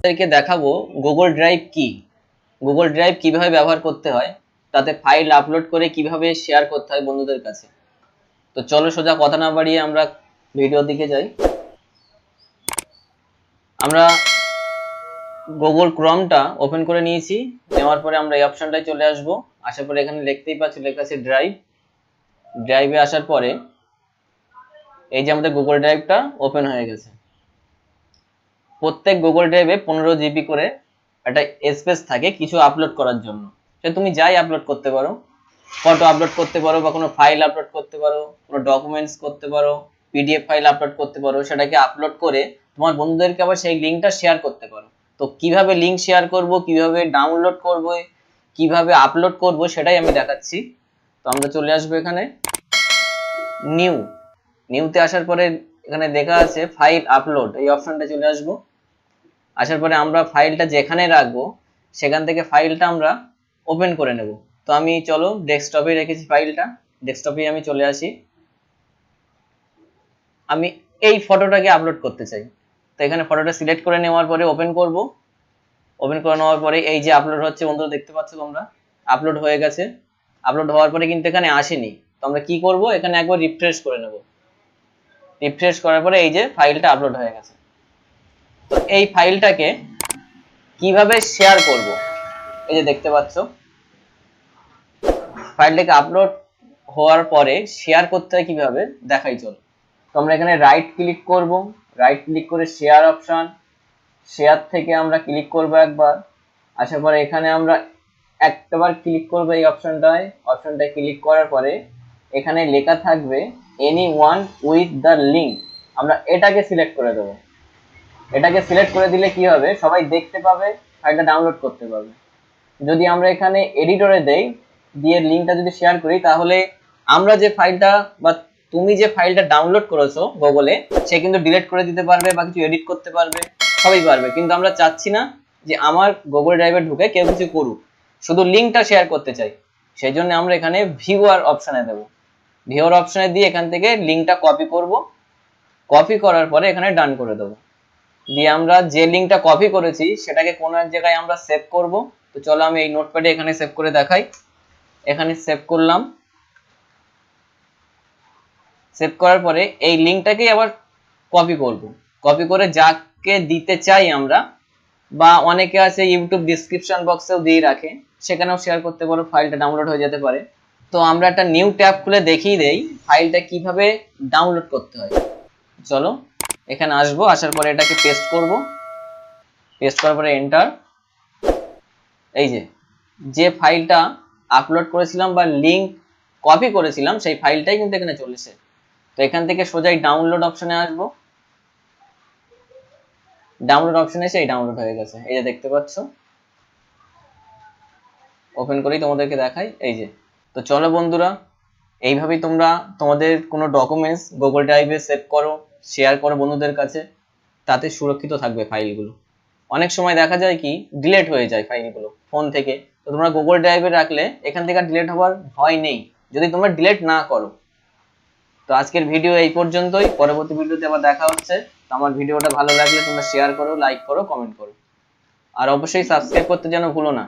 আপনাদেরকে দেখাবো Google drive কি, গুগল ড্রাইভ কিভাবে ব্যবহার করতে হয়, তাতে ফাইল আপলোড করে কিভাবে শেয়ার করতে হয় বন্ধুদের কাছে। তো চলো সোজা কথা না বাড়িয়ে আমরা ভিডিওর দিকে যাই। আমরা গুগল ক্রোমটা ওপেন করে নিয়েছি, নেওয়ার পরে আমরা এই অপশনটায় চলে আসব। আসার পরে এখানে দেখতেই পাচ্ছি লেখা আছে ড্রাইভ। ড্রাইভে আসার পরে এই যে আমাদের গুগল ড্রাইভটা ওপেন হয়ে গেছে। প্রত্যেক গুগল ড্রাইভে 15 জিবি করে একটা স্পেস থাকে কিছু আপলোড করার জন্য। সে তুমি যাই আপলোড করতে পারো, ফটো আপলোড করতে পারো বা কোনো ফাইল আপলোড করতে পারো, কোনো ডকুমেন্টস করতে পারো, পিডিএফ ফাইল আপলোড করতে পারো, সেটাকে আপলোড করে তোমার বন্ধুদেরকে আবার সেই লিঙ্কটা শেয়ার করতে পারো। তো কিভাবে লিঙ্ক শেয়ার করব, কিভাবে ডাউনলোড করব, কিভাবে আপলোড করব সেটাই আমি দেখাচ্ছি। তো আমরা চলে আসবো এখানে নিউতে আসার পরে এখানে দেখা আছে ফাইল আপলোড, এই অপশনটা চলে আসবো। আসার পরে আমরা ফাইলটা যেখানে রাখবো সেখান থেকে ফাইলটা আমরা ওপেন করে নেব। তো আমি চলো ডেস্কটপে রেখেছি ফাইলটা, ডেস্কটপে আমি চলে আসি। আমি এই ফটোটাকে আপলোড করতে চাই, তো এখানে ফটোটা সিলেক্ট করে নেওয়ার পরে ওপেন করব। ওপেন করে নেওয়ার পরে এই যে আপলোড হচ্ছে বন্ধুরা, দেখতে পাচ্ছ তোমরা আপলোড হয়ে গেছে। আপলোড হওয়ার পরে কিন্তু এখানে আসেনি, তো আমরা কি করব, এখানে একবার রিফ্রেশ করে নেব। রিফ্রেশ করার পরে এই যে ফাইলটা আপলোড হয়ে গেছে। তো এই ফাইলটাকে কিভাবে শেয়ার করব, এই যে দেখতে পাচ্ছ ফাইলটাকে আপলোড হওয়ার পরে শেয়ার করতে হয় কিভাবে দেখাই চলো। তো আমরা এখানে রাইট ক্লিক করব, রাইট ক্লিক করে শেয়ার অপশন, শেয়ার থেকে আমরা ক্লিক করব একবার। আসার পরে এখানে আমরা একবার ক্লিক করব এই অপশনটায় ক্লিক করার পরে এখানে লেখা থাকবে any one with the link, আমরা এটাকে সিলেক্ট করে দেবো। এটাকে সিলেক্ট করে দিলে কি হবে, সবাই দেখতে পাবে, ফাইলটা ডাউনলোড করতে পারবে। যদি আমরা এখানে এডিটরে দেই, দিয়ে লিঙ্কটা যদি শেয়ার করি, তাহলে আমরা যে ফাইলটা বা তুমি যে ফাইলটা ডাউনলোড করেছো গুগলে, সে কিন্তু ডিলিট করে দিতে পারবে বা কিছু এডিট করতে পারবে, সবই পারবে। কিন্তু আমরা চাচ্ছি না যে আমার গুগল ড্রাইভে ঢুকে কেউ কিছু করুক, শুধু লিঙ্কটা শেয়ার করতে চাই। সেই জন্য আমরা এখানে ভিউয়ার অপশনে দেবো। ভিউয়ার অপশনে দিয়ে এখান থেকে লিঙ্কটা কপি করব। কপি করার পরে এখানে ডান করে দেবো। দিয়ে আমরা যে লিঙ্কটা কপি করেছি সেটাকে কোনো এক জায়গায় আমরা সেভ করব। তো চলো আমি এই নোটপ্যাডে এখানে সেভ করে দেখাই। এখানে সেভ করলাম। সেভ করার পরে এই লিঙ্কটাকেই আবার কপি করব। কপি করে যাকে দিতে চাই আমরা, বা অনেকে আছে ইউটিউব ডিসক্রিপশন বক্সেও দিয়ে রাখে, সেখানেও শেয়ার করতে পারো, ফাইলটা ডাউনলোড হয়ে যেতে পারে। তো আমরা একটা নিউ ট্যাব খুলে দেখিয়ে দেই ফাইলটা কিভাবে ডাউনলোড করতে হয়। চলো এখানে আসবো, আসার পরে এটাকে পেস্ট করব। পেস্ট করার পরে এন্টার। এই যে ফাইলটা আপলোড করেছিলাম বা লিঙ্ক কপি করেছিলাম সেই ফাইলটাই কিন্তু এখানে চলেছে। তো এখান থেকে সোজাই ডাউনলোড অপশনে আসবো। ডাউনলোড অপশনে এসে এই ডাউনলোড হয়ে গেছে, এই যে দেখতে পাচ্ছ। ওপেন করেই তোমাদেরকে দেখাই, এই যে। তো চলো বন্ধুরা, এইভাবেই তোমরা তোমাদের কোনো ডকুমেন্টস গুগল ড্রাইভে সেভ করো, শেয়ার করো বন্ধুদের কাছে, তাতে সুরক্ষিত থাকবে ফাইলগুলো। অনেক সময় দেখা যায় কি ডিলিট হয়ে যায় ফাইলগুলো ফোন থেকে, তো তোমরা গুগল ড্রাইভে রাখলে এখান থেকে ডিলিট হওয়ার ভয় নেই, যদি তোমরা ডিলিট না করো। তো আজকের ভিডিও এই পর্যন্তই, পরবর্তী ভিডিওতে আবার দেখা হচ্ছে। তো আমার ভিডিওটা ভালো লাগলে তোমরা শেয়ার করো, লাইক করো, কমেন্ট করো, আর অবশ্যই সাবস্ক্রাইব করতে যেন ভুলো না।